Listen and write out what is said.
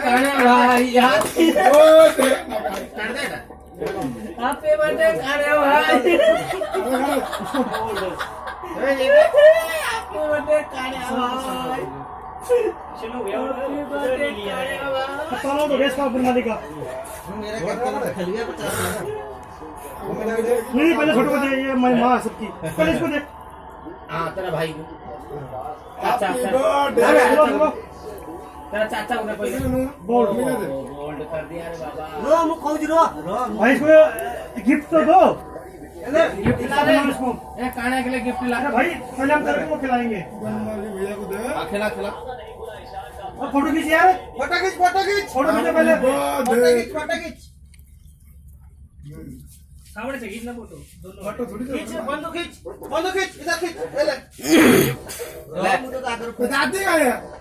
कान्या भाई happy birthday कान्या भाई happy birthday कान्या भाई चलो भैया हैप्पी बर्थडे कान्या भाई बताओ तो रेस का बुनियादी का मेरा क्या खलिया बता नहीं पहले छोटे को दे ये मैं मां सबकी पहले इसको दे हां तेरा भाई हैप्पी तेरा बर्थडे चाचा उन्हें कोई बोल्ड बोल्ड कर दिया रे बाबा रो मु कहू रो भाई इसको गिफ्ट तो दो गिफ्ट ला रे इसको ए कान्या के लिए गिफ्ट ला अरे भाई पहले हम तेरे को खिलाएंगे भैया को दे खिला खिला और फोटो खींच यार फोटो खींच फोटो खींचो पहले फोटो खींच सामने से खींचना फोटो फोटो थोड़ी खींच बंदूक खींच इधर खींच ले ले मुझे तो आकर दादी का है